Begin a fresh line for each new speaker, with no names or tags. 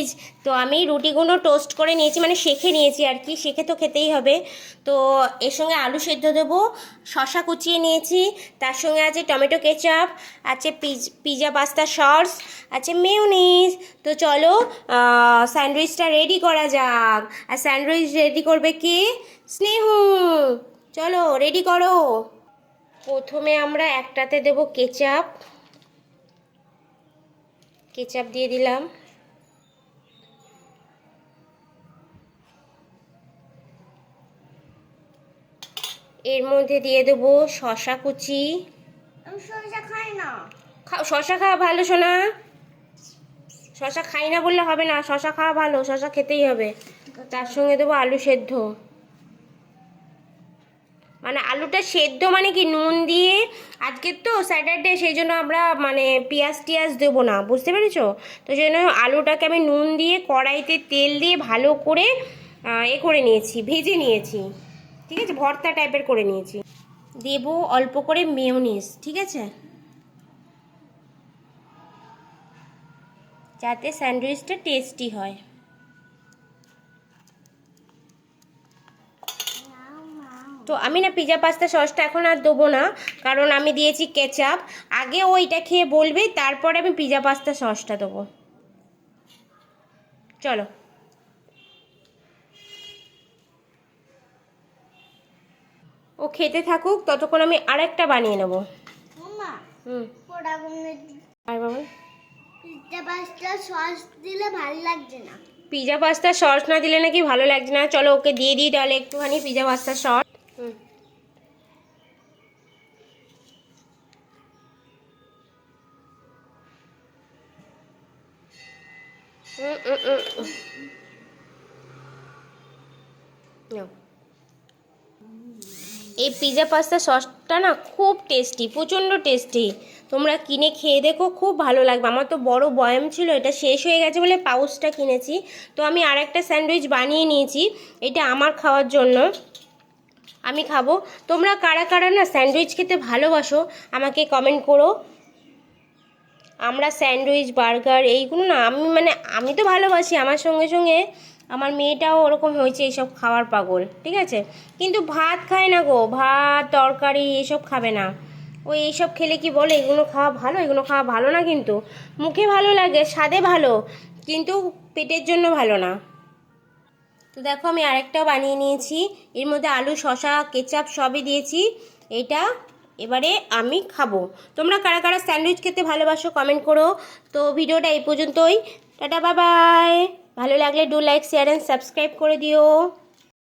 Sandwich. তো আমি রুটিগুলো টোস্ট করে নিয়েছি, মানে সেঁকে নিয়েছি আর কি, সেঁকে তো খেতেই হবে। তো এর সঙ্গে আলু সেদ্ধ দেবো, শশা কুচিয়ে নিয়েছি, তার সঙ্গে আছে টমেটো কেচাপ, আছে পিজা পাস্তা সস, আছে মেয়োনিজ। তো চলো স্যান্ডউইচটা রেডি করা যাক। আর স্যান্ডউইচ রেডি করবে কি? স্নেহ। চলো রেডি করো। প্রথমে আমরা একটাতে দেব কেচাপ, কেচাপ দিয়ে দিলাম। এর মধ্যে দিয়ে দেবো শশা কুচি।
আমি শসা খাই না।
শশা খাওয়া ভালো সোনা, শশা খাই না বললে হবে না, শশা খাওয়া ভালো, শশা খেতেই হবে। তার সঙ্গে দেবো আলু সেদ্ধ, মানে আলুটা সেদ্ধ মানে কি নুন দিয়ে, আজকে তো স্যাটারডে সেই জন্য আমরা মানে পেঁয়াজ টিয়াজ দেবো না, বুঝতে পেরেছো? তো সেই জন্য আলুটাকে আমি নুন দিয়ে কড়াইতে তেল দিয়ে ভালো করে করে নিয়েছি, ভেজে নিয়েছি, ঠিক আছে, ভর্তা টাইপের করে নিয়েছি। দেবো অল্প করে মেয়োনিজ, ঠিক আছে, যাতে স্যান্ডউইচটা টেস্টি হয়। তো আমি না পিজা পাস্তা সসটা এখন আর দেবো না, কারণ আমি দিয়েছি কেচাপ। আগে ওইটা খেয়ে বলবে, তারপরে আমি পিজা পাস্তা সসটা দেবো। চলো ও খেতে থাকুক, ততক্ষণ আমি আরেকটা বানিয়ে নেবো। আর বাবা
পিৎজা পাস্তা সস দিলে ভালো লাগছে না।
পিজা পাস্তা সস না দিলে নাকি ভালো লাগছে না। চলো ওকে দিয়ে দিই তাহলে একটুখানি পিজা পাস্তা সস। এই পিজা পাস্তা সসটা না খুব টেস্টি, প্রচণ্ড টেস্টি। তোমরা কিনে খেয়ে দেখো, খুব ভালো লাগবে। আমার তো বড় বয়াম ছিল, এটা শেষ হয়ে গেছে বলে পাউচটা কিনেছি। তো আমি আরেকটা স্যান্ডউইচ বানিয়ে নিয়েছি, এটা আমার খাওয়ার জন্য, আমি খাবো। তোমরা কারা কারা না স্যান্ডউইচ খেতে ভালোবাসো আমাকে কমেন্ট করো। আমরা স্যান্ডউইচ বার্গার এইগুলো না আমি তো ভালোবাসি, আমার সঙ্গে সঙ্গে আমার মেয়েটাও ওরকম হয়েছে, এইসব খাওয়ার পাগল, ঠিক আছে। কিন্তু ভাত খায় না গো, ভাত তরকারি এসব খাবে না। ওই এইসব খেলে কি বলে এগুলো খাওয়া ভালো? এগুলো খাওয়া ভালো না, কিন্তু মুখে ভালো লাগে, স্বাদে ভালো, কিন্তু পেটের জন্য ভালো না। তো দেখো আমি আরেকটাও বানিয়ে নিয়েছি, এর মধ্যে আলু শসা কেচাপ সবই দিয়েছি। এটা এবারে আমি খাবো। তোমরা কারা কারা স্যান্ডউইচ খেতে ভালোবাসো কমেন্ট করো। তো ভিডিওটা এই পর্যন্তই, টাটা বাই বাই। ভালো লাগলে do like share and subscribe করে দিও।